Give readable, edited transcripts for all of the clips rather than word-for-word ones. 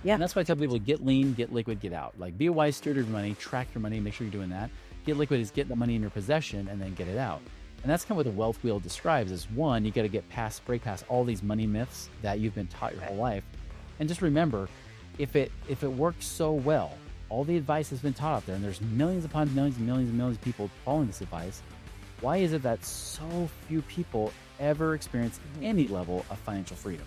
Yeah. And that's why I tell people get lean, get liquid, get out. Like be a wise steward of your money, track your money, make sure you're doing that. Get liquid is get the money in your possession and then get it out. And that's kind of what the wealth wheel describes is one, you got to break past all these money myths that you've been taught your whole life. And just remember, if it works so well, all the advice has been taught out there, and there's millions upon millions and millions and millions of people following this advice. Why is it that so few people ever experience any level of financial freedom?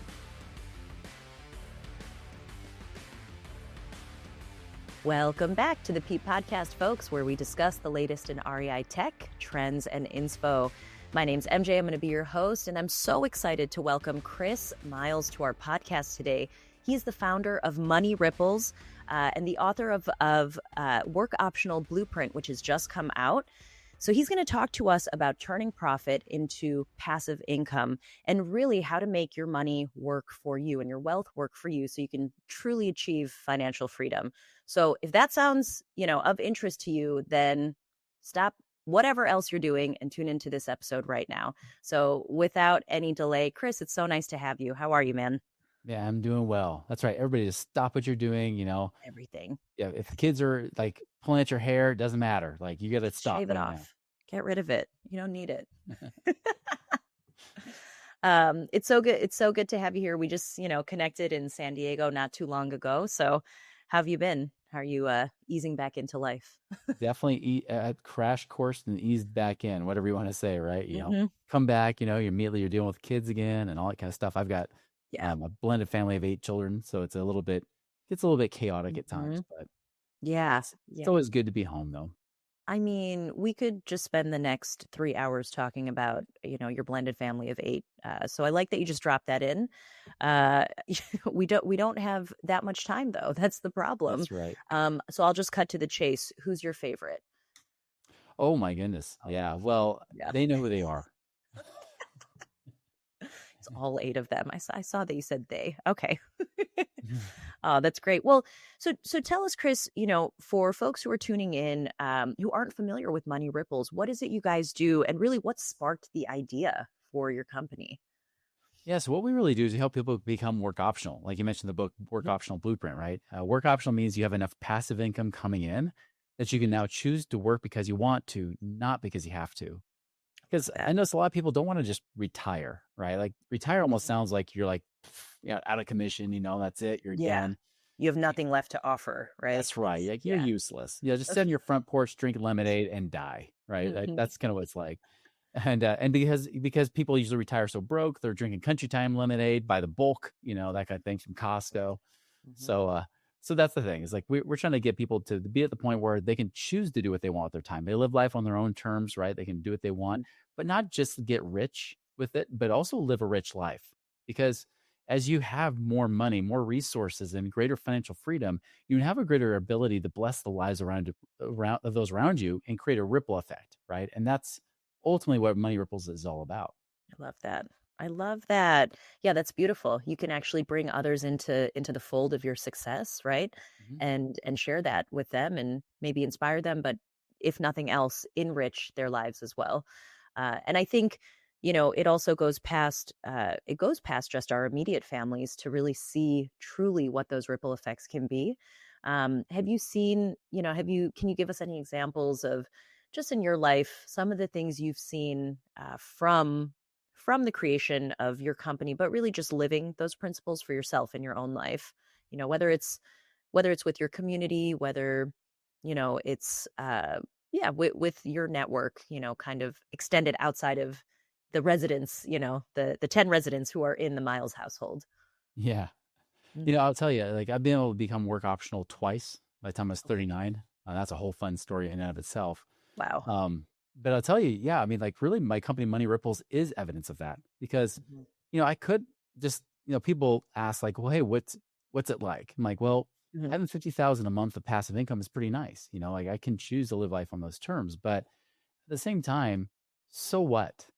Welcome back to the Peep Podcast, folks, where we discuss the latest in REI tech, trends, and inspo. My name's MJ. I'm going to be your host, and I'm so excited to welcome Chris Miles to our podcast today. He's the founder of Money Ripples and the author of Work Optional Blueprint, which has just come out. So he's going to talk to us about turning profit into passive income and really how to make your money work for you and your wealth work for you so you can truly achieve financial freedom. So if that sounds, of interest to you, then stop whatever else you're doing and tune into this episode right now. So without any delay, Chris, it's so nice to have you. How are you, man? Yeah, I'm doing well. That's right. Everybody just stop what you're doing, Everything. Yeah, if the kids are like pulling at your hair, it doesn't matter. Like you got to stop Shave it right off. Get rid of it. You don't need it. now. It's so good. It's so good to have you here. We just, connected in San Diego not too long ago. So how have you been? How are you easing back into life? Definitely crash course and eased back in, whatever you want to say, right? Mhm. Come back, immediately you're dealing with kids again and all that kind of stuff. I've got Yeah. a blended family of 8 children, so gets a little bit chaotic at times, Mhm. but Yeah. it's Yeah. always good to be home though. I mean, we could just spend the next 3 hours talking about, your blended family of 8. So I like that you just dropped that in. Uh, we don't have that much time though. That's the problem. That's right. So I'll just cut to the chase. Who's your favorite? Oh my goodness. Yeah. Well, Yeah. they know who they are. It's all 8 of them. I saw that you said they. Okay. Oh, that's great. Well, so tell us, Chris, for folks who are tuning in, who aren't familiar with Money Ripples, what is it you guys do? And really what sparked the idea for your company? Yeah, so what we really do is we help people become work optional. Like you mentioned the book Work Mhm. Optional Blueprint, right? Work optional means you have enough passive income coming in that you can now choose to work because you want to, not because you have to. Because Love I that. notice a lot of people don't want to just retire, right? Like retire almost sounds like you're like, out of commission, that's it, you're Yeah. done. You have nothing left to offer, right? That's right. Like you're Yeah. useless. Just sit on your front porch, drink lemonade, and die, right? That's kind of what it's like. And because people usually retire so broke, they're drinking country time lemonade by the bulk, that kind of thing from Costco. Mhm. So that's the thing is like we're trying to get people to be at the point where they can choose to do what they want with their time. They live life on their own terms, right? They can do what they want, but not just get rich with it, but also live a rich life. Because as you have more money, more resources, and greater financial freedom, you have a greater ability to bless the lives around of those around you and create a ripple effect, right? And that's ultimately what Money Ripples is all about. I love that. I love that. Yeah, that's beautiful. You can actually bring others into the fold of your success, right? Mhm. And share that with them and maybe inspire them, but if nothing else, enrich their lives as well. And I think, it also goes past just our immediate families to really see truly what those ripple effects can be. Have you seen, can you give us any examples of just in your life, some of the things you've seen from the creation of your company, but really just living those principles for yourself in your own life. Whether it's with your community, whether it's yeah, with your network, kind of extended outside of the residents, the 10 residents who are in the Miles household. Yeah. Mm. I'll tell you, like I've been able to become work optional twice by the time I was 39. That's a whole fun story in and of itself. Wow. But I'll tell you, yeah, I mean, like really my company Money Ripples is evidence of that because, Mhm. I could just, people ask like, well, hey, what's it like? I'm like, well, Mhm. having 50,000 a month of passive income is pretty nice. Like I can choose to live life on those terms, but at the same time, so what?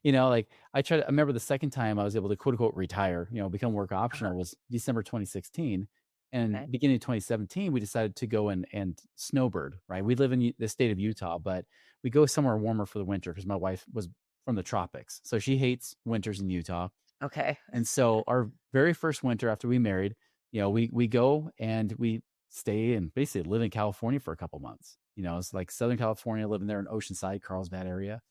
Like I remember the second time I was able to quote unquote retire, become work Uh-huh. optional was December 2016. And Okay. beginning of 2017, we decided to go and snowbird, right? We live in the state of Utah, but we go somewhere warmer for the winter because my wife was from the tropics. So she hates winters in Utah. Okay. And so our very first winter after we married, we go and we stay and basically live in California for a couple months. It's like Southern California, living there in Oceanside, Carlsbad area.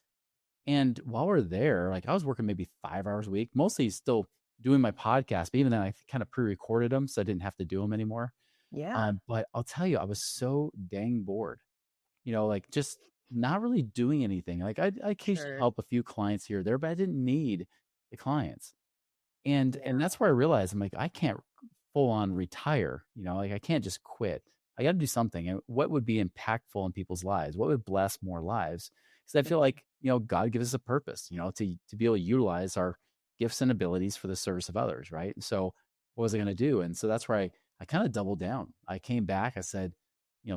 And while we're there, like I was working maybe 5 hours a week, mostly still doing my podcast, but even then I kind of pre-recorded them so I didn't have to do them anymore. Yeah. But I'll tell you, I was so dang bored, like just not really doing anything. Like I occasionally Sure. help a few clients here or there, but I didn't need the clients. And Yeah. that's where I realized I'm like, I can't full on retire, like I can't just quit. I got to do something. And what would be impactful in people's lives? What would bless more lives? Because I feel Mhm. like, God gives us a purpose, to be able to utilize our gifts and abilities for the service of others. Right. And so what was I going to do? And so that's where I kind of doubled down. I came back, I said,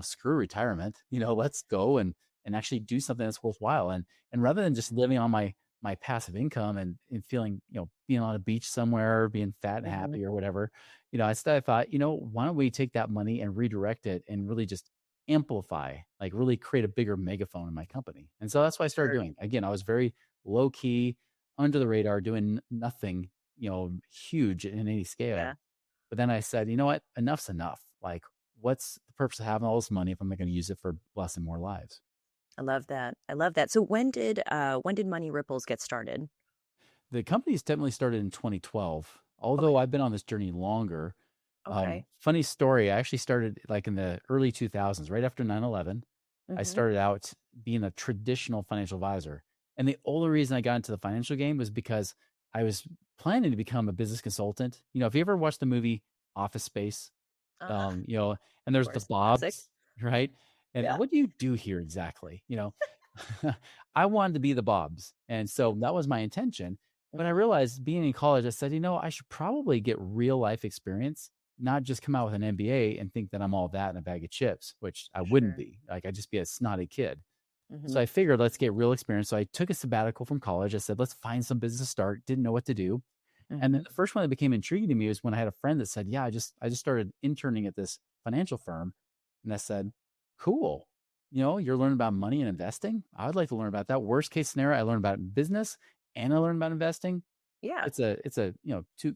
screw retirement, let's go and actually do something that's worthwhile. And rather than just living on my passive income and feeling, being on a beach somewhere, being fat and Mhm. happy or whatever, instead I thought, why don't we take that money and redirect it and really just amplify, like really create a bigger megaphone in my company. And so that's what I started Sure. doing. Again, I was very low key, under the radar, doing nothing, huge in any scale. Yeah. But then I said, you know what? Enough's enough. Like, what's the purpose of having all this money if I'm not going to use it for blessing more lives? I love that. I love that. So when did Money Ripples get started? The company's technically started in 2012, although Okay. I've been on this journey longer. Okay. Funny story, I actually started like in the early 2000s, right after 9/11. I Mhm. started out being a traditional financial advisor. And the only reason I got into the financial game was because I was planning to become a business consultant. If you ever watched the movie Office Space, Uh-huh. and Of there's the course. Classic. Bobs, right? And Yeah. what do you do here exactly? I wanted to be the Bobs. And so that was my intention. But I Mhm. realized being in college, I said, I should probably get real life experience, not just come out with an MBA and think that I'm all that in a bag of chips, which I wouldn't Sure. be. Like I'd just be a snotty kid. So Mhm. I figured let's get real experience. So I took a sabbatical from college. I said, let's find some business to start. Didn't know what to do. And then Mhm. the first one that became intriguing to me was when I had a friend that said, yeah, I just started interning at this financial firm. And I said, cool. You're learning about money and investing. I would like to learn about that. Worst case scenario, I learned about business and I learned about investing. Yeah. It's a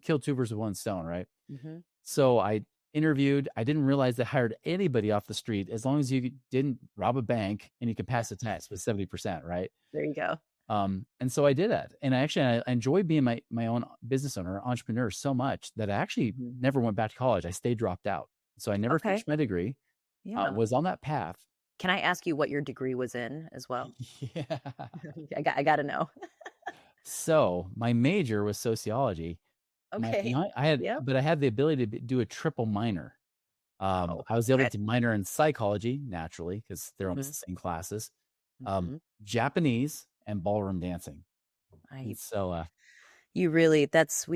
kill two birds with one stone, right? Mhm. So I interviewed. I didn't realize they hired anybody off the street as long as you didn't rob a bank and you could pass the test with 70%, right? There you go. And so I did that. And I enjoy being my own business owner, entrepreneur so much that I actually Mhm. never went back to college. I stayed dropped out. So I never Okay. finished my degree, Yeah. was on that path. Can I ask you what your degree was in as well? Yeah. I gotta know. So my major was sociology. Okay. Yep. But I had the ability to do a triple minor. Oh, I was able okay. to minor in psychology naturally because they're almost Mhm. the same classes, Mhm. Japanese and ballroom dancing. And I so, You really that's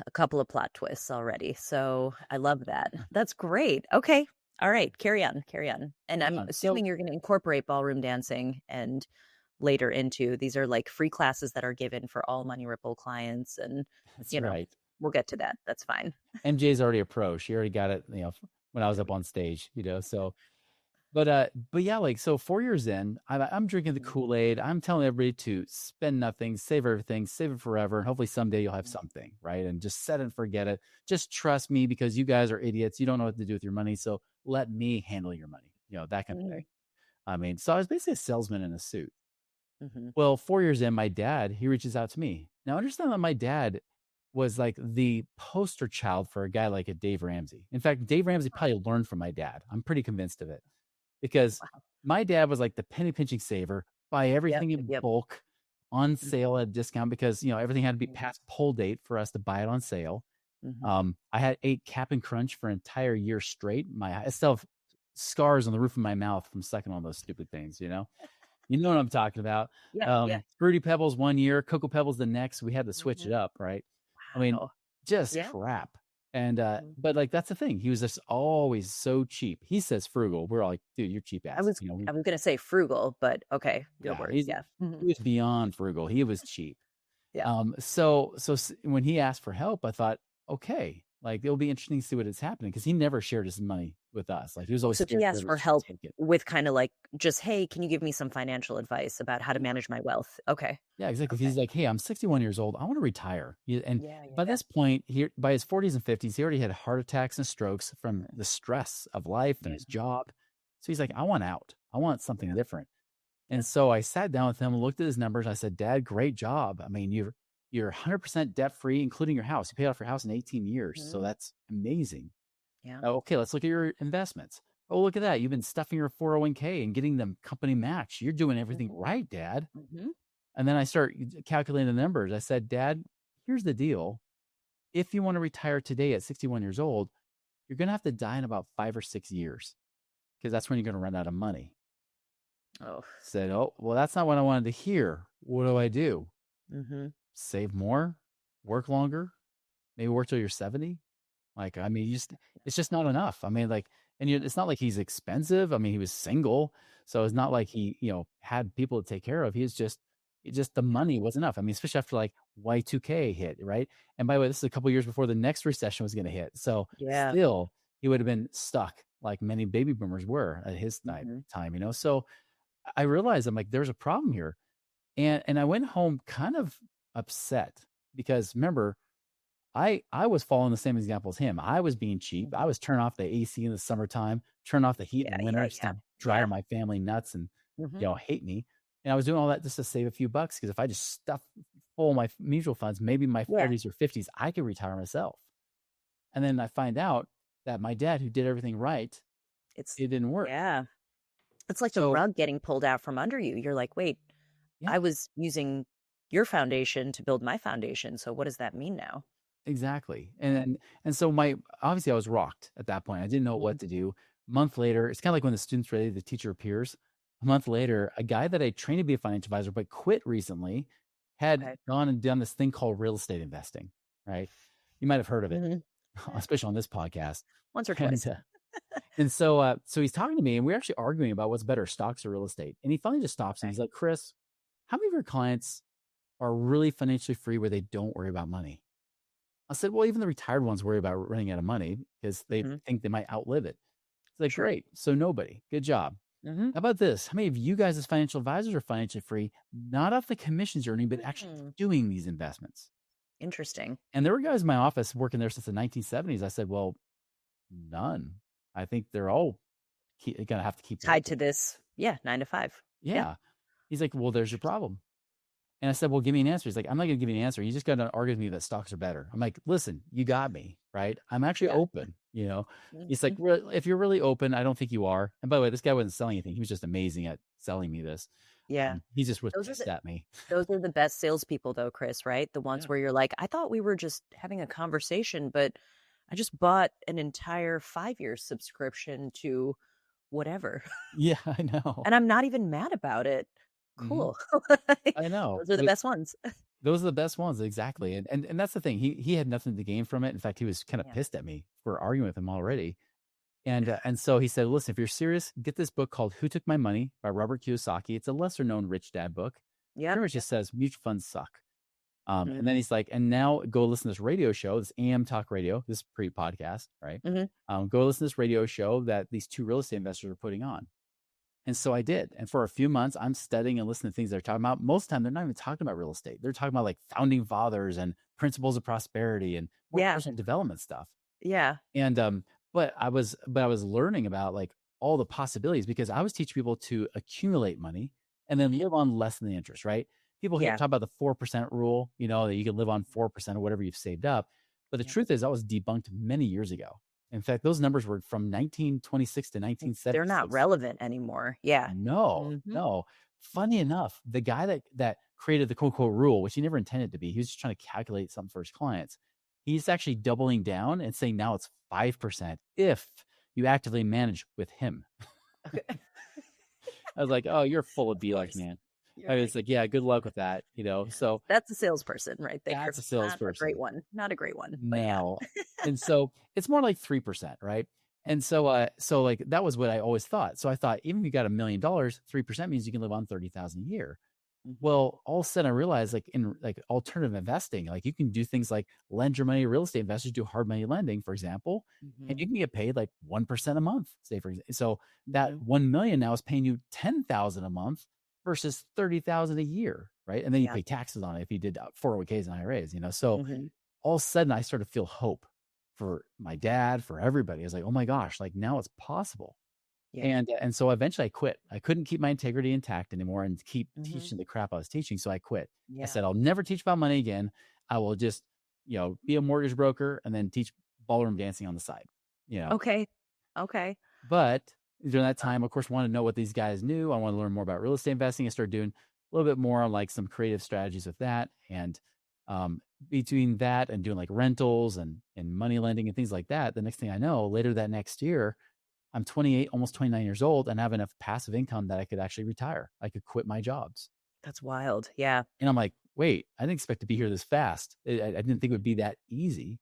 a couple of plot twists already. So I love that. That's great. Okay. All right. Carry on. Carry on. And I'm yeah, assuming you're going to incorporate ballroom dancing and later into these are like free classes that are given for all Money Ripple clients. And, that's you know, right. we'll get to that. That's fine. MJ's already a pro. She already got it, when I was up on stage, so but yeah, like so 4 years in, I'm drinking the Mhm. Kool-Aid. I'm telling everybody to spend nothing, save everything, save it forever, and hopefully someday you'll have something, right? And just set it and forget it. Just trust me because you guys are idiots. You don't know what to do with your money, so let me handle your money. That kind of thing. Mhm. I mean, so I was basically a salesman in a suit. Mhm. Well, 4 years in, my dad, he reaches out to me. Now, understand that my dad was like the poster child for a guy like a Dave Ramsey. In fact, Dave Ramsey probably learned from my dad. I'm pretty convinced of it because Wow. my dad was like the penny pinching saver, buy Yep. everything Yep. in Yep. bulk on sale Mhm. at a discount because, everything had to be Mhm. past pull date for us to buy it on sale. Mhm. I had ate Cap'n Crunch for an entire year straight. I still have scars on the roof of my mouth from sucking on those stupid things, You know what I'm talking about. Yeah. Yeah. Fruity Pebbles one year, Cocoa Pebbles the next. We had to switch it Mhm. up, right? I mean, Wow. just Yeah. crap. And Mhm. but like that's the thing. He was just always so cheap. He says frugal. We're all like, dude, you're cheap I ass. was I was gonna say frugal, but okay, good Yeah, word. Yeah. he Mhm. was beyond frugal. He was cheap. Yeah. When he asked for help, I thought, okay, Like, it'll be interesting to see what is happening because he never shared his money with us. Like, he was always So scared he to asked for just help take it. with kind of like just, hey, can you give me some financial advice about how to Yeah. manage my wealth? Okay. Yeah, exactly. Okay. He's like, hey, I'm 61 years old. I want to retire. And Yeah. Yeah. by Yeah. this point, by his 40s and 50s, he already had heart attacks and strokes from the stress of life and Yeah. his job. So he's like, I want out. I want something Yeah. different. Yeah. And so I sat down with him, looked at his numbers. I said, Dad, great job. I mean, you're 100% debt free, including your house. You paid off your house in 18 years. So Mhm. that's amazing. Yeah. Okay, let's look at your investments. Oh, look at that. You've been stuffing your 401k and getting them company match. You're doing everything Mhm. right, Dad. Mhm. And then I start calculating the numbers. I said, Dad, here's the deal. If you want to retire today at 61 years old, you're going to have to die in about 5 or 6 years because that's when you're going to run out of money. Oh. Said, oh, well, that's not what I wanted to hear. What do I do? Mhm. Save more, work longer, maybe work till you're 70. Like, I mean, it's just not enough. I mean, like, and it's not like he's expensive. I mean, he was single. So it's not like he, had people to take care of. The Yeah. money was enough. I mean, especially after like Y2K hit, right? And by the way, this is a couple years before the next recession was going to hit. So Yeah. still, he would have been stuck like many baby boomers were at his Mhm. time. So I realized I'm like, there's a problem here. And I went home kind of upset because remember, I was following the same example as him. I was being cheap. I Mhm. was turning off the AC in the summertime, turn off the heat in Yeah. the Yeah. winter just Yeah. to Yeah. drive my family nuts and Mhm. hate me. And I was doing all that just to save a few bucks because if I just stuff full of my mutual funds, maybe my Yeah. 30s or 50s, I could retire myself. And then I find out that my dad, who did everything right, It's it didn't work. yeah. It's like the So rug getting pulled out from under you. You're like, wait, yeah, I was using your foundation to build my foundation. So what does that mean now? exactly. And Yeah. and so obviously I was rocked at that point. I didn't know what Mhm. to do. A month later, it's kind of like when the student's ready, the teacher appears. A month later, a guy that I trained to be a financial advisor but quit recently had Okay. gone and done this thing called real estate investing, right? You might have heard of it, Mhm. especially on this podcast. Once or And twice. so he's talking to me and we're actually arguing about what's better, stocks or real estate. And he finally just stops and Okay. he's like, Chris, how many of your clients are really financially free where they don't worry about money? I said, well, even the retired ones worry about running out of money because they Mhm. think they might outlive it. It's like, Sure. great. So nobody. Good job. Mhm. How about this? How many of you guys as financial advisors are financially free, not off the commissions you're earning, but actually Hmm. doing these investments? Interesting. And there were guys in my office working there since the 1970s. I said, well, none. I think they're all going to have to keep Tied to working. this. Yeah. 9 to 5. Yeah. Yeah. He's like, well, there's your problem. And I said, well, give me an answer. He's like, I'm not going to give you an answer. You just got to argue with me that stocks are better. I'm like, listen, you got me, right? I'm actually Yeah. open. He's like, Mhm. if you're really open, I don't think you are. And by the way, this guy wasn't selling anything. He was just amazing at selling me this. Yeah. He just was Those are pissed the at me. those are the best salespeople though, Chris, right? The ones Yeah. where you're like, I thought we were just having a conversation, but I just bought an entire 5 year subscription to whatever. Yeah, I know. And I'm not even mad about it. hmm Cool. I know. Those are the best ones. Those are the best ones. Exactly. And that's the thing. He had nothing to gain from it. In fact, he was kind of Yeah. pissed at me for arguing with him already. And so he said, listen, if you're serious, get this book called Who Took My Money by Robert Kiyosaki. It's a lesser known rich dad book. Yep. Pretty much just says mutual funds suck. And Mhm. then he's like, and now go listen to this radio show, this AM talk radio, this pre-podcast, right? Mhm. Go listen to this radio show that these two real estate investors are putting on. And so I did. And for a few months, I'm studying and listening to things they're talking about. Most of the time, they're not even talking about real estate. They're talking about like founding fathers and principles of prosperity and more Yeah. personal development stuff. Yeah. And but I was learning about like all the possibilities because I was teaching people to accumulate money and then live on less than the interest, right? People here Yeah. talk about the 4% rule, that you can live on 4% of whatever you've saved up. But the Yeah. truth is that was debunked many years ago. In fact, those numbers were from 1926 to They're not 1976. relevant anymore. Yeah. No, Mhm. no. Funny enough, the guy that created the quote unquote rule, which he never intended to be, he was just trying to calculate something for his clients. He's actually doubling down and saying now it's 5% if you actively manage with him. Okay. I was like, oh, you're full of Of BS, course. man. You're I like, was like, yeah, good luck with that. So that's a salesperson right there. that's a Not a great salesperson. one. Not a great one, but yeah. No. And so it's more like 3%, right? And so like that was what I always thought. So I thought even if you got $1 million, 3% means you can live on 30,000 a year. Hmm. Well, all of a sudden I realized like in like alternative investing, like you can do things like lend your money to real estate investors, do hard money lending, for example, and Hmm. you can get paid like 1% a month, say for example. So that Hmm. 1 million now is paying you 10,000 a month versus 30,000 a year, right? And then you Yeah. pay taxes on it if you did 401ks and IRAs. So Hmm. all of a sudden I started to feel hope for my dad, for everybody. I was like, oh my gosh, like now it's possible. Yeah. And so eventually I quit. I couldn't keep my integrity intact anymore and keep Hmm. teaching the crap I was teaching. So I quit. I Yeah. said, I'll never teach about money again. I will just, be a mortgage broker and then teach ballroom dancing on the side, you know. Okay. Okay. But during that time, of course, wanted to know what these guys knew. I wanted to learn more about real estate investing. I started doing a little bit more on like some creative strategies with that. And between that and doing like rentals and money lending and things like that, the next thing I know, later that next year, I'm 28, almost 29 years old and have enough passive income that I could actually retire. I could quit my jobs. That's wild. Yeah. And I'm like, wait, I didn't expect to be here this fast. I didn't think it would be that easy.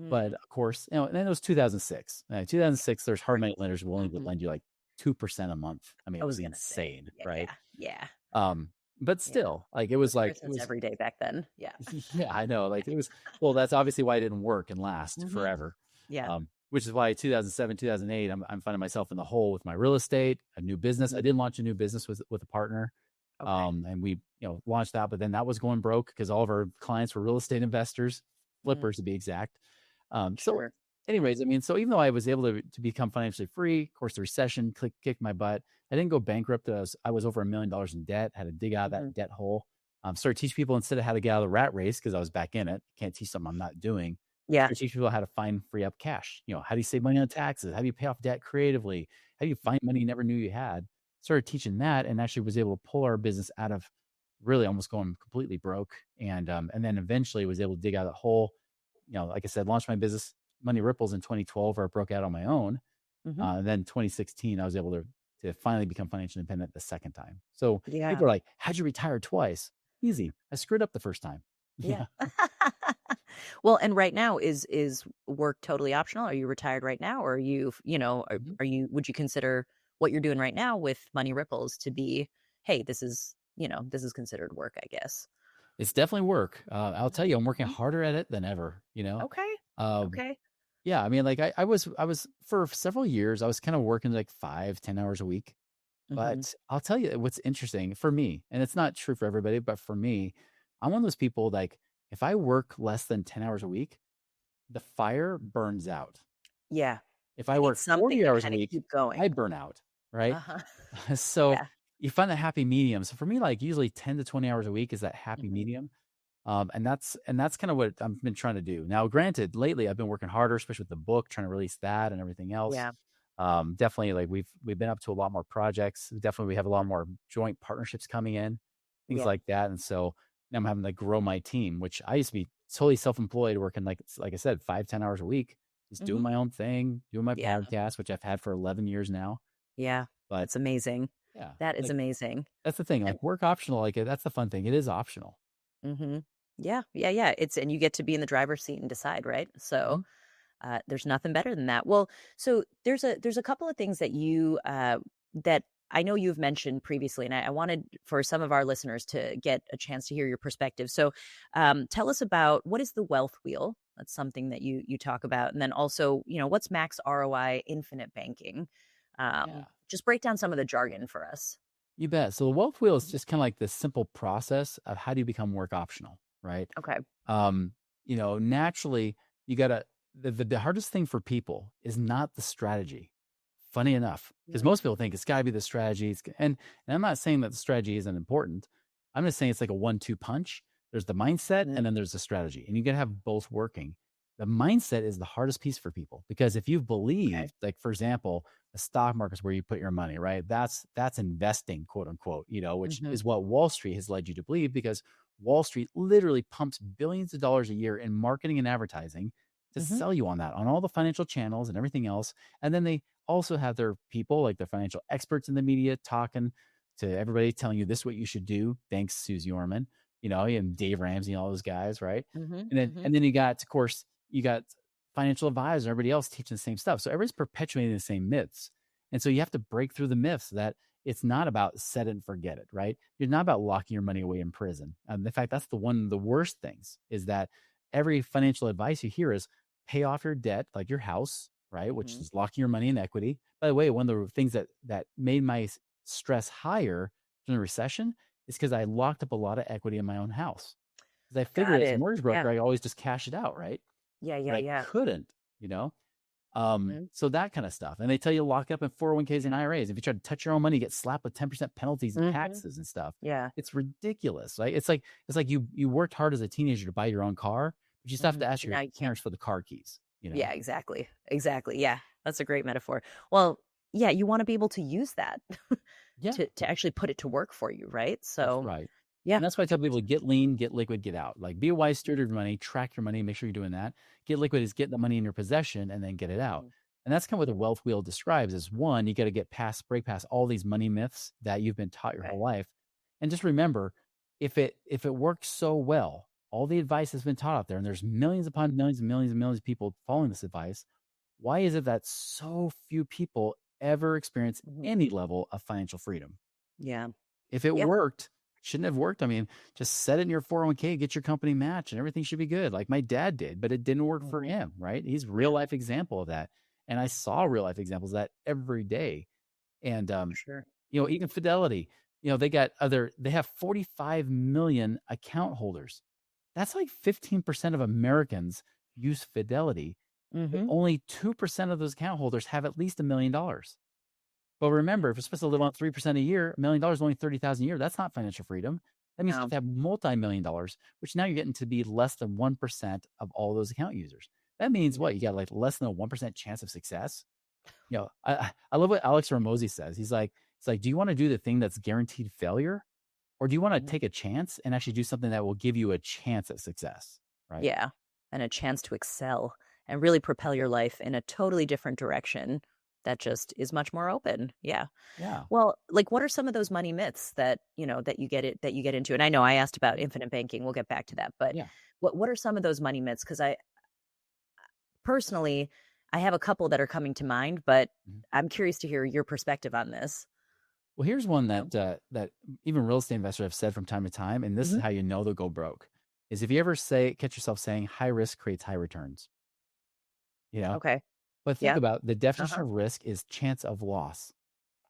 But Mm. of course, and then it was 2006. 2006, there's hard money lenders willing to Hmm. lend you like 2% a month. I mean, I it was was gonna say, insane, right? yeah, yeah, Um, but yeah. still, like It was it Christmas was every day back then. Yeah. yeah, I know. Like it was, well, that's obviously why it didn't work and last Hmm. forever. Yeah. Which is why 2007, 2008, I'm finding myself in the hole with my real estate, a new business. I Hmm. did launch a new business with a partner. Okay. And we, launched that, but then that was going broke because all of our clients were real estate investors, Mm. flippers to be exact. So Sure. Yeah. anyways, I mean, so even though I was able to become financially free, of course, the recession kicked my butt. I didn't go bankrupt. I was over $1 million in debt, had to dig out of Hmm. that debt hole. Started teach people instead of how to get out of the rat race because I was back in it. Can't teach something I'm not doing. Yeah. Started teach people how to find free up cash. How do you save money on taxes? How do you pay off debt creatively? How do you find money you never knew you had? Started teaching that and actually was able to pull our business out of really almost going completely broke. And then eventually was able to dig out of the hole. Like I said, launched my business Money Ripples in 2012, where I broke out on my own. Hmm. Then 2016, I was able to finally become financially independent the second time. So Yeah. people are like, "How'd you retire twice?" Easy. I screwed up the first time. Yeah. Yeah. Well, and right now is work totally optional? Are you retired right now, or are you, Mhm. are you? Would you consider what you're doing right now with Money Ripples to be, hey, this is considered work, I guess. It's definitely work. I'll tell you, I'm working Mhm. harder at it than ever. Okay. Um, Okay. yeah. I mean, like I was for several years. I was kind of working like 5, 10 hours a week. Hmm. But I'll tell you what's interesting for me, and it's not true for everybody, but for me, I'm one of those people like if I work less than 10 hours a week, the fire burns out. Yeah. If I You need work something 40 to hours a kind of week, keep going. I burn out, right? Uh-huh. So Yeah. you find that happy medium. So for me, like usually 10 to 20 hours a week is that happy Hmm. medium. And that's kind of what I've been trying to do. Now, granted, lately I've been working harder, especially with the book, trying to release that and everything else. Yeah. Definitely, like we've been up to a lot more projects. Definitely, we have a lot more joint partnerships coming in, things Yeah. like that. And so now I'm having to grow my team, which I used to be totally self-employed, working like I said, 5, 10 hours a week, just doing Hmm. my own thing, doing my Yeah. podcast, which I've had for 11 years now. Yeah. But That's amazing. yeah, That is like amazing. that's the thing, like work optional, like that's the fun thing. It is optional. Hmm. Yeah. Yeah. Yeah. And you get to be in the driver's seat and decide, right? So Mhm. there's nothing better than that. Well, so there's a couple of things that I know you've mentioned previously, and I wanted for some of our listeners to get a chance to hear your perspective. So, tell us about what is the wealth wheel. That's something that you talk about, and then also, what's max ROI, infinite banking. Yeah. Just break down some of the jargon for us. You bet. So the wealth wheel is Mhm. just kind of like this simple process of how do you become work optional, right? Okay. Um, naturally you gotta the hardest thing for people is not the strategy. Funny enough, because Mm. most people think it's gotta be the strategy. And I'm not saying that the strategy isn't important. I'm just saying it's like a 1-2 punch. There's the mindset Mm. and then there's the strategy. And you gotta have both working. The mindset is the hardest piece for people because if you've Okay. believed, like for example, the stock market is where you put your money, right? That's investing, quote unquote, which Hmm. is what Wall Street has led you to believe because Wall Street literally pumps billions of dollars a year in marketing and advertising to Hmm. sell you on that, on all the financial channels and everything else. And then they also have their people, like their financial experts in the media, talking to everybody, telling you this is what you should do. Thanks, Susie Orman, and Dave Ramsey and all those guys, right? Hmm. And then Hmm. and then you got, of course, you got financial advisors, everybody else teaching the same stuff. So everybody's perpetuating the same myths. And so you have to break through the myths that it's not about set it and forget it, right? You're not about locking your money away in prison. In fact, that's one of the worst things is that every financial advice you hear is pay off your debt, like your house, right? Which Mhm. is locking your money in equity. By the way, one of the things that made my stress higher during the recession is because I locked up a lot of equity in my own house. Because I figured Got as a it. mortgage Yeah. broker, I always just cash it out, right? Yeah, But yeah, I yeah. couldn't, you know? Mhm. So that kind of stuff. And they tell you to lock up in 401ks and IRAs. If you try to touch your own money, you get slapped with 10% penalties and Mhm. taxes and stuff. Yeah. It's ridiculous. Right? It's like you worked hard as a teenager to buy your own car, but you still have to Mhm. ask your Now you can't. parents for the car keys, Yeah, exactly. Exactly. Yeah. That's a great metaphor. Well, yeah, you want to be able to use that Yeah, to actually put it to work for you, right? that's So, right. yeah. And that's why I tell people get lean, get liquid, get out. Like be a wise steward of your money, track your money, make sure you're doing that. Get liquid is get the money in your possession and then get it out. Mhm. And that's kind of what the wealth wheel describes is one, you got to break past all these money myths that you've been taught your Okay. whole life. And just remember, if it works so well, all the advice has been taught out there, and there's millions upon millions and millions and millions of people following this advice. Why is it that so few people ever experience Mhm. any level of financial freedom? Yeah. If it Yeah. worked, shouldn't have worked. I mean, just set it in your 401k, get your company match, and everything should be good. Like my dad did, but it didn't work for Mhm. him, right? He's a real Yeah, life example of that. And I saw real life examples of that every day. And for sure. even Fidelity, they have 45 million account holders. That's like 15% of Americans use Fidelity, but Mhm. only 2% of those account holders have at least $1 million. But remember, if you're supposed to live on 3% a year, $1 million is only 30,000 a year. That's not financial freedom. That means you have No. to have multi-million dollars, which now you're getting to be less than 1% of all those account users. That means Yeah. what? You got like less than a 1% chance of success. I love what Alex Ramosi says. It's like, do you want to do the thing that's guaranteed failure? Or do you want to Mhm. take a chance and actually do something that will give you a chance at success? Right. Yeah. And a chance to excel and really propel your life in a totally different direction that just is much more open. Yeah. Yeah. Well, like what are some of those money myths that, that you get into? And I know I asked about Mhm. infinite banking. We'll get back to that. But Yeah. what are some of those money myths? Because I personally I have a couple that are coming to mind, but Mhm. I'm curious to hear your perspective on this. Well, here's one You know? that even real estate investors have said from time to time, and this is Mhm. how you know they'll go broke. Is if you ever catch yourself saying high risk creates high returns, you know. Okay. But think Yeah. about the definition Uh-huh. of risk is chance of loss.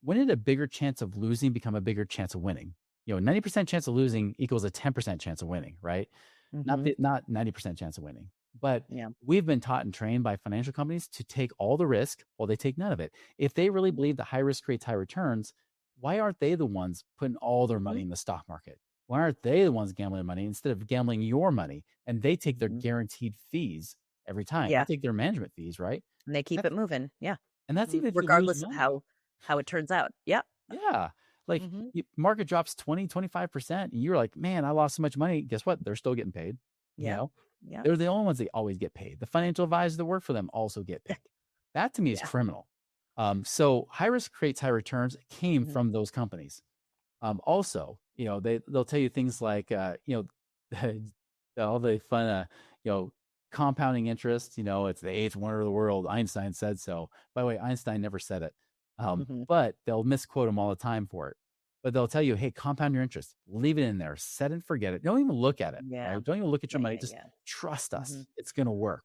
When did a bigger chance of losing become a bigger chance of winning? 90% chance of losing equals a 10% chance of winning, right? Mhm. Not 90% chance of winning. But Yeah. we've been taught and trained by financial companies to take all the risk while they take none of it. If they really believe that high risk creates high returns, why aren't they the ones putting all their money Mhm. in the stock market? Why aren't they the ones gambling money instead of gambling your money? And they take their Mhm. guaranteed fees every time. They Yeah. take their management fees, right? And they keep That's it moving. Yeah. and that's even if you lose Regardless of money. how it turns out. Yeah. Yeah. Like Mhm. market drops 20, 25%, and you're like, man, I lost so much money. Guess what? They're still getting paid. You Yeah. know, Yeah. they're the only ones that always get paid. The financial advisors that work for them also get paid. That to me is Yeah. criminal. So high risk creates high returns came Mhm. from those companies. Also, they'll tell you things like, all the fun, you know, compounding interest. It's the eighth wonder of the world. Einstein said so. By the way, Einstein never said it, Mhm. but they'll misquote him all the time for it. But they'll tell you, hey, compound your interest, leave it in there, set and forget it. Don't even look at it, Yeah. right? Don't even look at your Yeah, money. yeah, Just yeah. trust us. Mhm. It's going to work.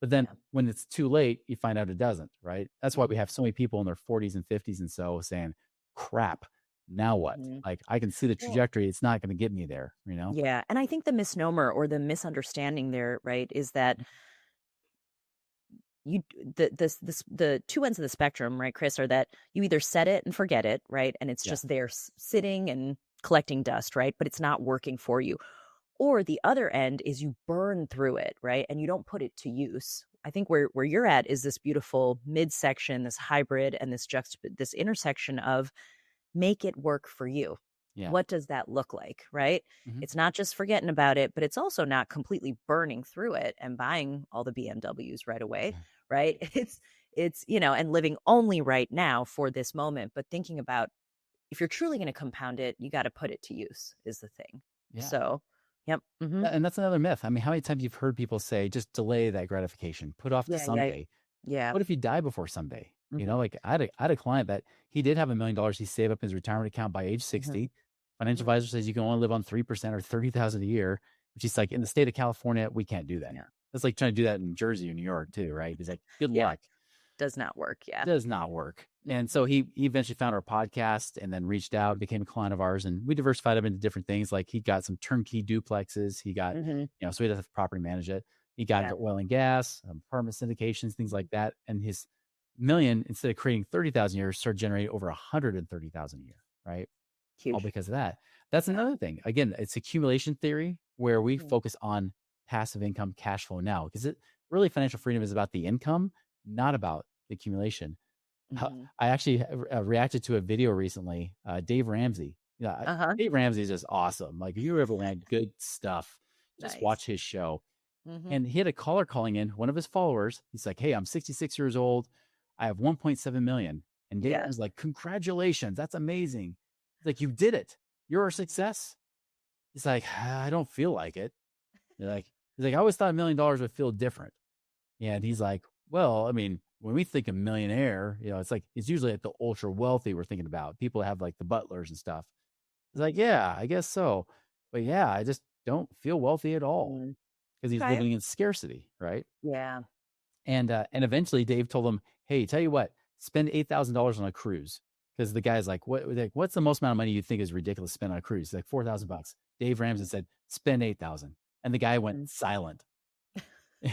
But then Yeah. when it's too late, you find out it doesn't, right? That's why we Mhm. have so many people in their 40s and 50s and so saying, crap, now what? Mhm. Like I can see the Well, trajectory. It's not going to get me there, yeah, and I think the misnomer or the misunderstanding there, right, is that you the two ends of the spectrum, right, Chris, are that you either set it and forget it, right, and it's Yeah. just there sitting and collecting dust, right, but it's not working for you. Or the other end is you burn through it, right, and you don't put it to use. I think where you're at is this beautiful midsection, this hybrid, and this intersection of make it work for you. Yeah. What does that look like, right? Hmm. It's not just forgetting about it, but it's also not completely burning through it and buying all the BMWs right away, right? And living only right now for this moment, but thinking about if you're truly going to compound it, you got to put it to use is the thing. Yeah. So, yep. Hmm. And that's another myth. I mean, how many times you've heard people say, just delay that gratification, put off to Yeah, yeah, someday. yeah. What if you die before someday? You know, like I had a client that he did have $1 million he saved up in his retirement account by age Mhm. 60. Financial Mhm. advisor says you can only live on 3% or 30,000 a year, which is like in the state of California, we can't do that Yeah. here. That's like trying to do that in Jersey or New York too, right? He's like, good Yeah. luck. Does not work. Yeah. Does not work. And Mhm. so he eventually found our podcast and then reached out, became a client of ours, and we diversified him into different things. Like he got some turnkey duplexes. He got, Mhm. so he doesn't have to property manage it. He got Yeah. into oil and gas, apartment syndications, things Mhm. like that. And his million, instead of creating 30,000 a year, started generating over 130,000 a year, right? All Huge. because of that. That's Yeah. another thing. Again, it's accumulation theory where we Mhm. focus on passive income cash flow now because it really financial freedom is about the income, not about the accumulation. Mhm. I actually reacted to a video recently. Dave Ramsey. Yeah, Uh-huh. Dave Ramsey is just awesome. Like if you ever want good stuff, just Nice. watch his show. Mhm. And he had a caller calling in, one of his followers. He's like, "Hey, I'm 66 years old. I have 1.7 million." And Dave Yeah. Ramsey's like, "Congratulations, that's amazing." He's like, "You did it. You're a Mhm. success." He's like, "I don't feel like it." He's like, "I always thought $1 million would feel different." And he's like, well, I mean, when we think of millionaire, it's usually like the ultra wealthy we're thinking about. People that have like the butlers and stuff. It's like, yeah, I guess so. But yeah, I just don't feel wealthy at all Mhm. because he's Okay. living in scarcity, right? Yeah. And eventually Dave told him, hey, tell you what, spend $8,000 on a cruise. Because the guy's like, what's the most amount of money you think is ridiculous to spend on a cruise? He's like $4,000. Dave Ramsey Mhm. said, spend 8,000. And the guy went Mhm. silent.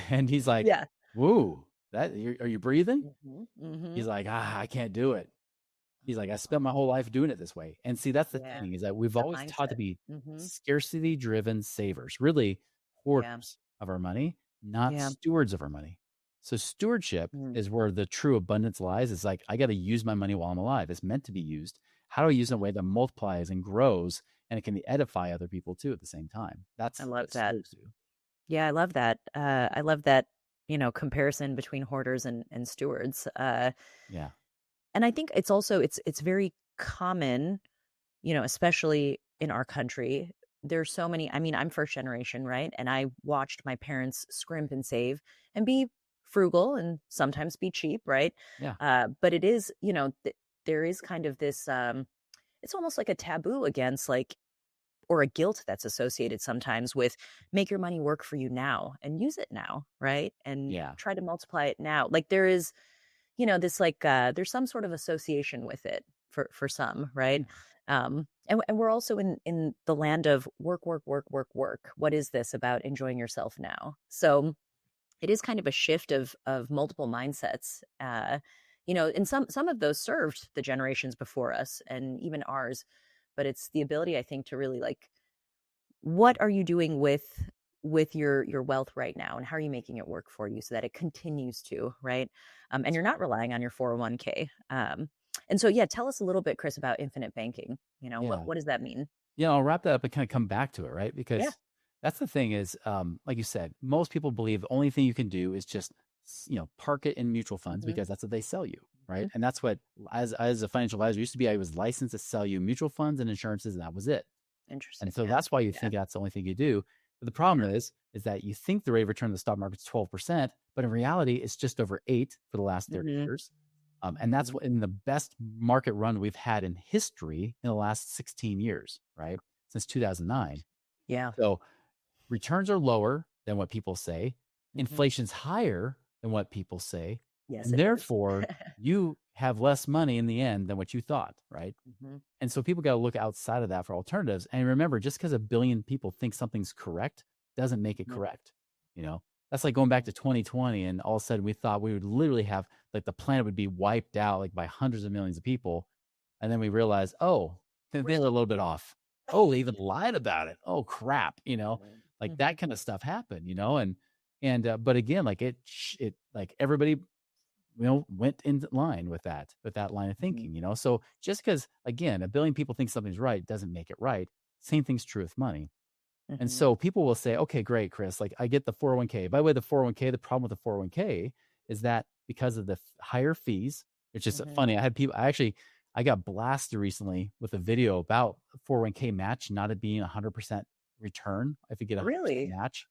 And he's like, Yeah. woo, are you breathing? Mhm. He's Mhm. like, I can't do it. He's like, I spent my whole life doing it this way. And see, that's the Yeah. thing is that we've The always taught to mindset. be Mhm. scarcity driven savers, really Yeah. hoarders of our money, not Yeah. stewards of our money. So stewardship Mm. is where the true abundance lies. It's like, I got to use my money while I'm alive. It's meant to be used. How do I use it in a way that multiplies and grows and it can edify other people too at the same time? I That's love what that. stewards do. Yeah, I love that. I love that, comparison between hoarders and stewards. Yeah. And I think it's also it's very common, especially in our country. There's so many, I mean, I'm first generation, right? And I watched my parents scrimp and save and be frugal and sometimes be cheap, right? Yeah. But it is, there is kind of this it's almost like a taboo against like or a guilt that's associated sometimes with make your money work for you now and use it now, right? And Yeah. try to multiply it now. Like there is, this like there's some sort of association with it for some, right? Yeah. And we're also in the land of work, work, work, work, work. What is this about enjoying yourself now? So it is kind of a shift of multiple mindsets. And some of those served the generations before us and even ours, but it's the ability, I think, to really like what are you doing with your wealth right now and how are you making it work for you so that it continues to, right? And That's you're not right. relying on your 401k. And so yeah, tell us a little bit, Chris, about infinite banking. What Yeah. what does that mean? Yeah, I'll wrap that up and kind of come back to it, right? Yeah. Because that's the thing is, like you said, most people believe the only thing you can do is just, park it in mutual funds Hmm. because that's what they sell you, right? Hmm. And that's what, as a financial advisor used to be, I was licensed to sell you mutual funds and insurances, and that was it. And Interesting. so Yeah. that's why you Yeah. think that's the only thing you do. But the Yeah. problem is that you think the rate of return of the stock market is 12%, but in reality, it's just over 8 for the last 30 Hmm. years. And that's Hmm. what in the best market run we've had in history in the last 16 years, right? Since 2009. Yeah. So returns are lower than what people say. Hmm. Inflation's higher than what people say. Yes, And it is. therefore, you have less money in the end than what you thought, right? Hmm. And so people got to look outside of that for alternatives. And remember, just because a billion people think something's correct doesn't make it Hmm. correct. You know, that's like going back to 2020 and all of a sudden we thought we would literally have like the planet would be wiped out like by hundreds of millions of people. And then we realized, oh, they're a little bit off. Oh, they even lied about it. Oh, crap. Like Hmm. that kind of stuff happened, but again, like it, like everybody went in line with that line of Hmm. thinking, So just because, again, a billion people think something's right doesn't make it right. Same thing's true with money. And Hmm. so people will say, okay, great, Chris, like I get the 401k. By the way, the 401k, the problem with the 401k is that because of the higher fees, it's just Hmm. funny. I had people, I got blasted recently with a video about 401k match, not it being 100% return if you get 100% Really? match.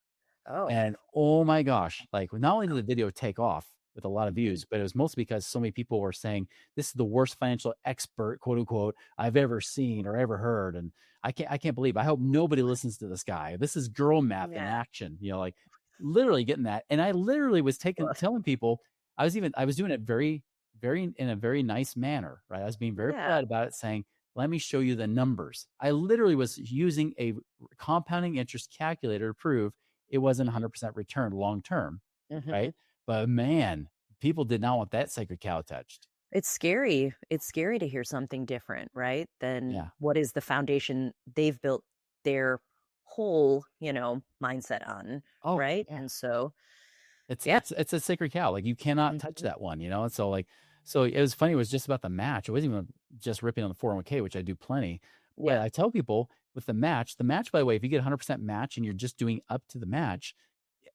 Oh. And oh my gosh, like not only did the video take off, with a lot of Mhm. views, but it was mostly because so many people were saying this is the worst financial expert, quote unquote, I've ever seen or ever heard. And I can't believe, I hope nobody listens to this guy. This is girl math in Yeah. action, like literally getting that. And I literally was Ugh. telling people, I was doing it very in a very nice manner, right? I was being very Yeah. polite about it, saying, let me show you the numbers. I literally was using a compounding interest calculator to prove it wasn't Mhm. 100% return long term, Mhm. right? But man, people did not want that sacred cow touched. It's scary. It's scary to hear something different, right? Than Yeah. what is the foundation they've built their whole, mindset on, Oh, right? yeah. And so, It's yeah. it's it's a sacred cow. Like you cannot touch Mhm. that one, And so so it was funny. It was just about the match. It wasn't even just ripping on the 401k, which I do plenty. But Yeah. I tell people with the match, by the way, if you get 100% match and you're just doing up to the match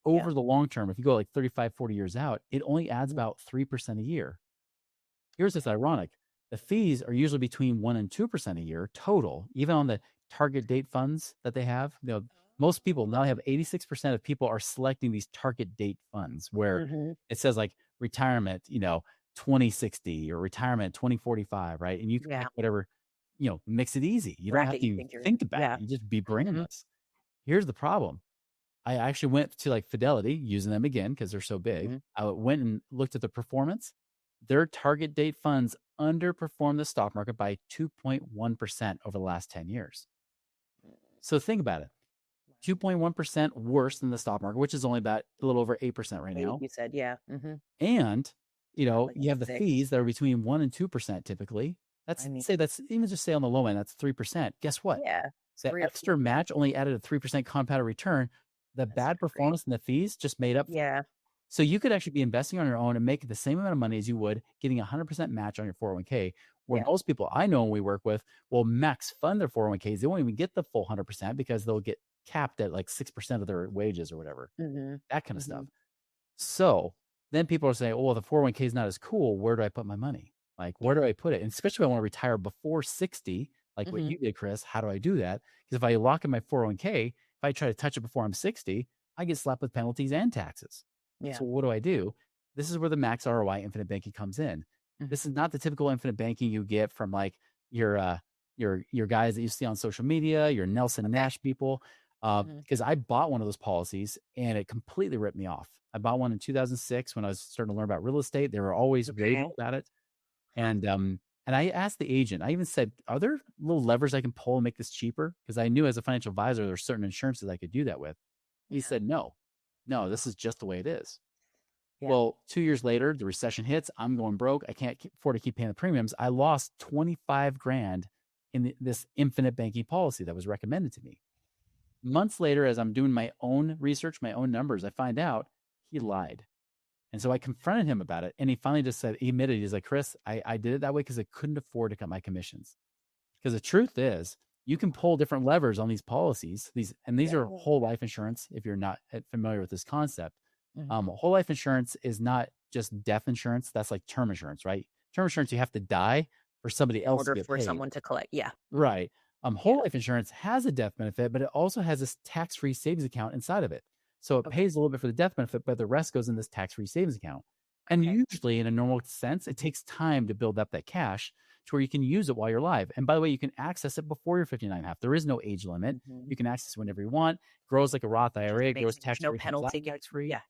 Yeah. over the long term, if you go like 35, 40 years out, it only adds Mhm. about 3% a year. Here's what's Okay. ironic. The fees are usually between 1% and 2% a year total, even on the target date funds that they have. Most people now have 86% of people are selecting these target date funds where Mhm. it says like retirement, 2060 or retirement 2045, right? And you can pick Yeah. whatever, makes it easy. You don't have Bracket to you even think you're in. think about Yeah. it. You just be Mhm. brainless. Here's the problem. I actually went to like Fidelity, using them again because they're so big. Mhm. I went and looked at the performance. Their target date funds underperformed the stock market by 2.1% over the last 10 years. So think about it. 2.1% worse than the stock market, which is only about a little over 8% right 8, now. you said, yeah. Mhm. And, Not like you have the 6. fees that are between 1% and 2% typically. I mean, That's even just say on the low end, that's 3%. Guess what? yeah. It's The 3 or extra 4%. match only added a 3% compounded return. The That's bad great. performance and the fees just made up for it. Yeah. So you could actually be investing on your own and make the same amount of money as you would getting 100% match on your 401k, where Yeah. most people I know and we work with will max fund their 401ks. They won't even get the full 100% because they'll get capped at like 6% of their wages or whatever, Mhm. that kind of stuff. Mhm. So then people are saying, oh, well, the 401k is not as cool. Where do I put my money? Like, where Yeah. do I put it? And especially if I want to retire before 60, like what Mhm. you did, Chris, how do I do that? Because if I lock in my 401k, if I try to touch it before I'm 60, I get slapped with penalties and taxes. Yeah. So what do I do? This is where the max ROI infinite banking comes in. Mhm. This is not the typical infinite banking you get from like your your guys that you see on social media, your Nelson Okay. Nash people. Mhm. Because I bought one of those policies and it completely ripped me off. I bought one in 2006 when I was starting to learn about real estate. They were always raving Okay. about it. And I asked the agent, I even said, are there little levers I can pull and make this cheaper? Because I knew as a financial advisor, there's certain insurances I could do that with. He Yeah. said, no, this is just the way it is. Yeah. Well, 2 years later, the recession hits. I'm going broke. I can't afford to keep paying the premiums. I lost 25 grand in this infinite banking policy that was recommended to me. Months later, as I'm doing my own research, my own numbers, I find out he lied. And so I confronted him about it. And he finally just said, he admitted, he's like, Chris, I did it that way because I couldn't afford to cut my commissions. Because the truth is, you can pull different levers on these policies. These Yeah. are whole life insurance. If you're not familiar with this concept, Mhm. whole life insurance is not just death insurance. That's like term insurance, right? Term insurance, you have to die for somebody In else to order get for paid. someone to collect. Yeah. Mhm. Right. Yeah. Whole life insurance has a death benefit, but it also has this tax-free savings account inside of it. So it Okay. pays a little bit for the death benefit, but the rest goes in this tax-free savings account. And Okay. usually, in a normal sense, it takes time to build up that cash to where you can use it while you're alive. And by the way, you can access it before you're 59 and a half. There is no age limit. Mhm. You can access it whenever you want. Grows like a Roth Just IRA. It make grows sure there's no tax-free, comes out penalty. tax-free. Yeah.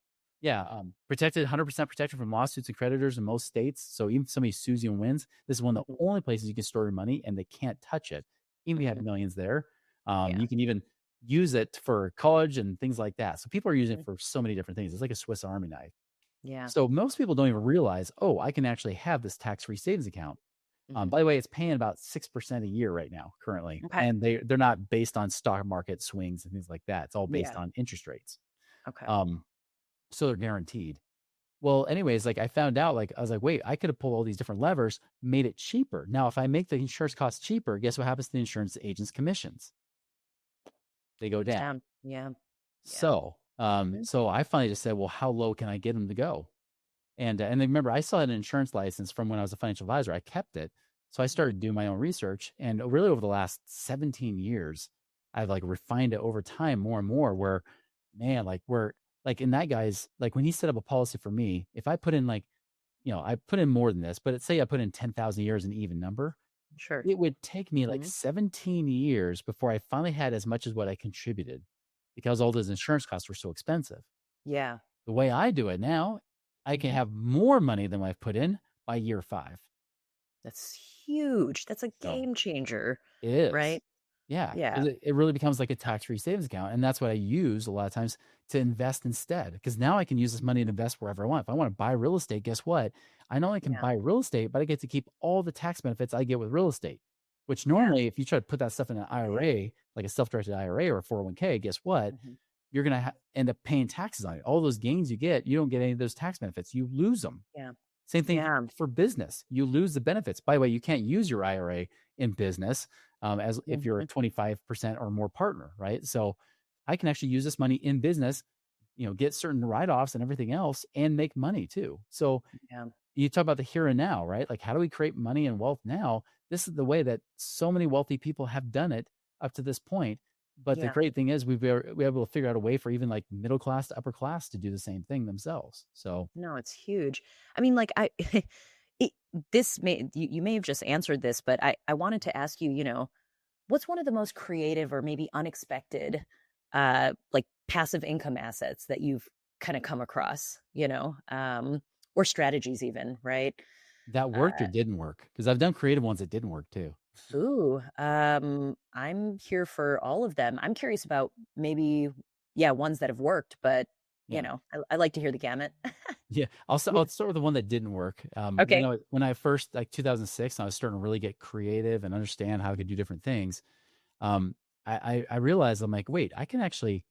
Yeah, protected, 100% protected from lawsuits and creditors in most states. So even if somebody sues you and wins, this is one of Mhm. the only places you can store your money and they can't touch it. Even if you have Mhm. millions there, Yeah. you can even use it for college and things like that. So people are using it Mhm. for so many different things. It's like a Swiss Army knife. Yeah. So most people don't even realize, oh, I can actually have this tax-free savings account. Mhm. By the way, it's paying about 6% a year right now currently, Okay. and they're not based on stock market swings and things like that. It's all based Yeah. on interest rates. Okay. Um, so they're guaranteed. Well, anyways, like I found out, like I was like, wait, I could have pulled all these different levers, made it cheaper. Now, if I make the insurance costs cheaper, guess what happens to the insurance agent's commissions? They go Goes down. down. Yeah. Yeah. Mhm. So I finally just said, well, how low can I get them to go? And then remember, I still had an insurance license from when I was a financial advisor. I kept it, so I Mhm. started doing my own research, and really over the last 17 years, I've like refined it over time more and more. Where, man, like we're like in that guy's, like when he set up a policy for me, if I put in like, I put in more than this, but let's say I put in 10,000 years, an even number, Sure. it would take me like Hmm. 17 years before I finally had as much as what I contributed because all those insurance costs were so expensive. Yeah. The way I do it now, I can Hmm. have more money than I've put in by year 5. That's huge. That's a So game changer, it is. right? Yeah, Yeah. 'cause it really becomes like a tax-free savings account, and that's what I use a lot of times to invest instead. Because now I can use this money to invest wherever I want. If I wanna buy real estate, guess what? I not only can Yeah. buy real estate, but I get to keep all the tax benefits I get with real estate, which Yeah. normally, if you try to put that stuff in an IRA, like a self-directed IRA or a 401k, guess what? Hmm. You're gonna end up paying taxes on it. All those gains you get, you don't get any of those tax benefits. You lose them. Yeah. Same thing Yeah. for business. You lose the benefits. By the way, you can't use your IRA in business as if you're a Hmm. 25% or more partner, right? So I can actually use this money in business, get certain write-offs and everything else and make money too. So Yeah. you talk about the here and now, right? Like how do we create money and wealth now? This is the way that so many wealthy people have done it up to this point. But the Yeah. great thing is we're able to figure out a way for even like middle class to upper class to do the same thing themselves. So No, it's huge. I mean, like it, this may you may have just answered this, but I wanted to ask you, what's one of the most creative or maybe unexpected like passive income assets that you've kind of come across, or strategies even, right? that worked Uh or didn't work? Because I've done creative ones that didn't work too. I'm here for all of them. I'm curious about maybe yeah, ones that have worked, but Yeah. I like to hear the gamut. Yeah. I'll start with the one that didn't work. Okay. When I first, like 2006, I was starting to really get creative and understand how I could do different things. Um, I realized I'm like, wait, I can actually,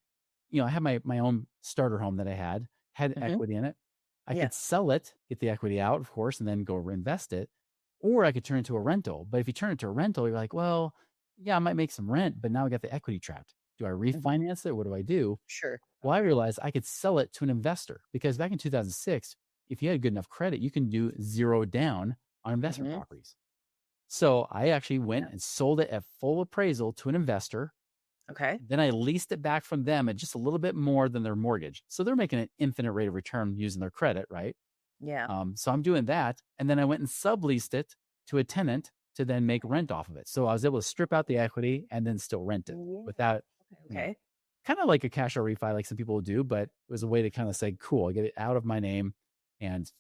I have my own starter home that I had Hmm. equity in it. I Yeah. could sell it, get the equity out, of course, and then go reinvest it. Or I could turn it into a rental. But if you turn it to a rental, you're like, well, yeah, I might make some rent, but now I got the equity trapped. Do I Hmm. refinance it? What do I do? Sure. Well, I realized I could sell it to an investor because back in 2006, if you had good enough credit, you can do zero down on investment Hmm. properties. So I actually Yeah. went and sold it at full appraisal to an investor. Okay. Then I leased it back from them at just a little bit more than their mortgage. So they're making an infinite rate of return using their credit, right? Yeah. So I'm doing that. And then I went and subleased it to a tenant to then make rent off of it. So I was able to strip out the equity and then still rent it Yeah. without, Okay. you know, Okay. kind of like a cash out refi, like some people would do, but it was a way to kind of say, cool, I get it out of my name and,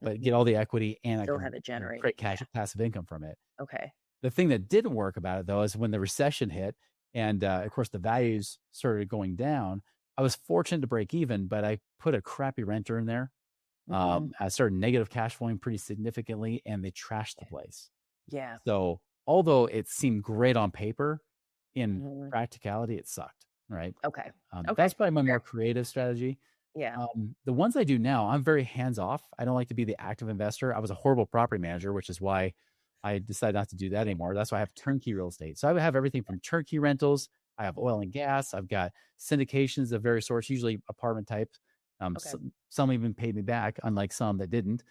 but get Mhm. all the equity and I Still can, have it generating. create cash Yeah. passive income from it. Okay. The thing that didn't work about it though is when the recession hit and of course the values started going down. I was fortunate to break even, but I put a crappy renter in there. Mhm. I started negative cash flowing pretty significantly and they trashed the Yeah. place. Yeah. So although it seemed great on paper, in Mhm. practicality, it sucked. Right. Okay. That's Okay. probably my more Fair. creative strategy. Yeah. The ones I do now, I'm very hands off. I don't like to be the active investor. I was a horrible property manager, which is why I decided not to do that anymore. That's why I have turnkey real estate. So I would have everything from turnkey rentals. I have oil and gas. I've got syndications of various sorts, usually apartment types. Okay. Some even paid me back, unlike some that didn't.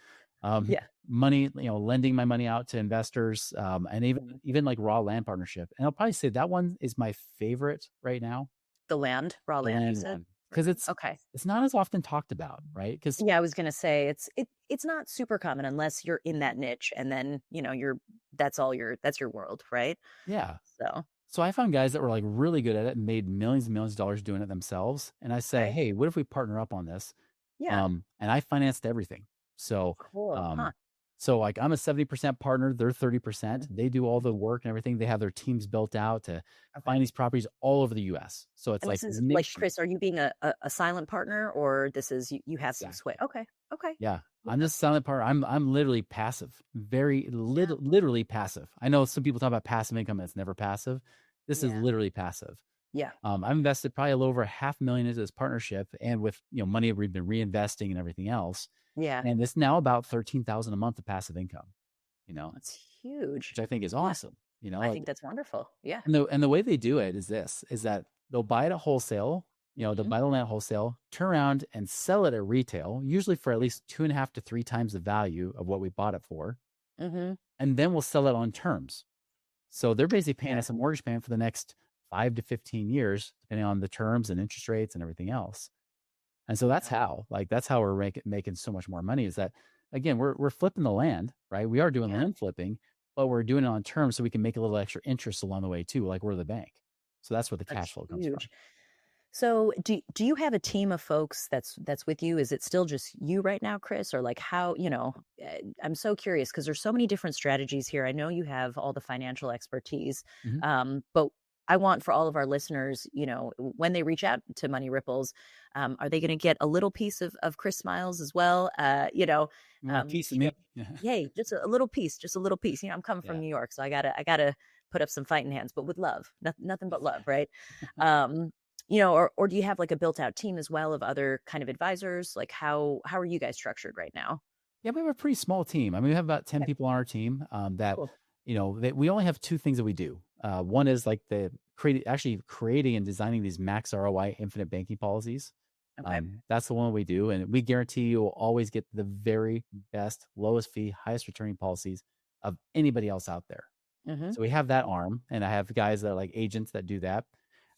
Um, Yeah. money, lending my money out to investors, and Mhm. even like raw land partnership. And I'll probably say that one is my favorite right now, The land, raw the land, you land said? one, because Okay. it's not as often talked about, right? Because Yeah, I was gonna say it's not super common unless you're in that niche and then, that's your world, right? yeah, So, so I found guys that were like really good at it and made millions and millions of dollars doing it themselves. And I said, okay. hey, what if we partner up on this? Yeah. And I financed everything. So, Cool. Huh. um, so like I'm a 70% partner, they're 30%. Mhm. They do all the Mhm. work and everything. They have their teams built out to Okay. find these properties all over the US. So it's And like this is like, nation. Chris, are you being a silent partner or this is you have some sway? Exactly. Okay. Okay. Yeah. Yeah. I'm just silent part. I'm literally passive, very Yeah. literally passive. I know some people talk about passive income and it's never passive. This is Yeah. literally passive. Yeah. I've invested probably a little over 500,000 into this partnership, and with money we've been reinvesting and everything else, Yeah. and it's now about 13,000 a month of passive income. You know, That's huge. which I think is Yeah. awesome. I Like, think that's wonderful. Yeah. and the way they do it is that they'll buy it at wholesale. They'll Mhm. buy the land at wholesale, turn around and sell it at retail, usually for at least 2.5 to 3 times the value of what we bought it for, Mhm. and then we'll sell it on terms. So they're basically paying Yeah. us a mortgage payment for the next 5 to 15 years, depending on the terms and interest rates and everything else. And so that's how we're making so much more money is that, again, we're flipping the land, right? We are doing Yeah, land flipping, but we're doing it on terms so we can make a little extra interest along the way too, like we're the bank. So that's where the cash that's flow comes from. huge. So do you have a team of folks that's with you? Is it still just you right now, Chris? Or like how, I'm so curious because there's so many different strategies here. I know you have all the financial expertise, Mhm. but I want for all of our listeners, when they reach out to Money Ripples, are they going to get a little piece of Chris Smiles as well? You want a piece of you know, me? Yeah. yay, just a little piece, just a little piece. I'm coming from Yeah. New York, so I gotta put up some fighting hands, but with love, nothing but love, right? Um, or do you have like a built out team as well of other kind of advisors? Like how are you guys structured right now? Yeah, we have a pretty small team. I mean, we have about 10 Okay, people on our team that, cool. we only have two things that we do. One is like actually creating and designing these max ROI infinite banking policies. Okay. That's the one we do. And we guarantee you will always get the very best, lowest fee, highest returning policies of anybody else out there. Mm-hmm. So we have that arm, and I have guys that are like agents that do that.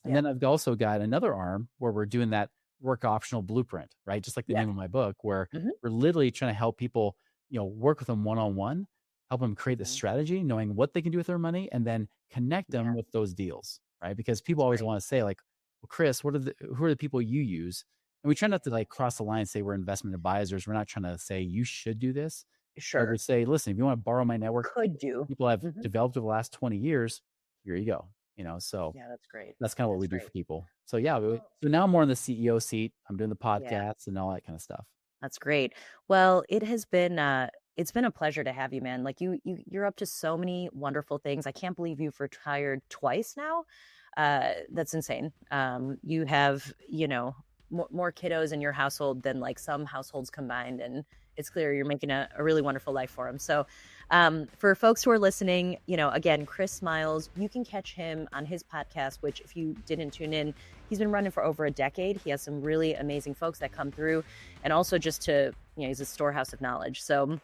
And Yeah. then I've also got another arm where we're doing that work optional blueprint, right? Just like the Yeah. name of my book, where Mm-hmm. we're literally trying to help people, work with them one on one, help them create the Mm-hmm. strategy, knowing what they can do with their money, and then connect them Yeah. with those deals, right? Because people That's always great. want to say, like, well, Chris, who are the people you use? And we try not to like cross the line and say we're investment advisors. We're not trying to say you should do this, but we Sure. say, listen, if you want to borrow my network, Could do. people have Mm-hmm. developed over the last 20 years, here you go. So Yeah, that's great. that's kind of what That's we do for great. people. So yeah, Well, so now I'm more in the CEO seat. I'm doing the yeah. podcasts and all that kind of stuff. That's great. Well, it's been a pleasure to have you, man. Like you're up to so many wonderful things. I can't believe you've retired twice now. That's insane. You have, more kiddos in your household than like some households combined, and it's clear you're making a really wonderful life for them. So, for folks who are listening, again, Chris Smiles, you can catch him on his podcast, which if you didn't tune in, he's been running for over a decade. He has some really amazing folks that come through, and also he's a storehouse of knowledge. So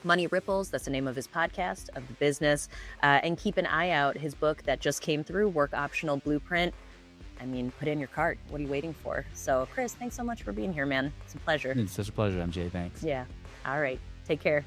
Money Ripples, that's the name of his podcast, of the business. And keep an eye out, his book that just came through, Work Optional Blueprint. I mean, put in your cart. What are you waiting for? So Chris, thanks so much for being here, man. It's a pleasure. It's such a pleasure, MJ. Thanks. Yeah. All right. Take care.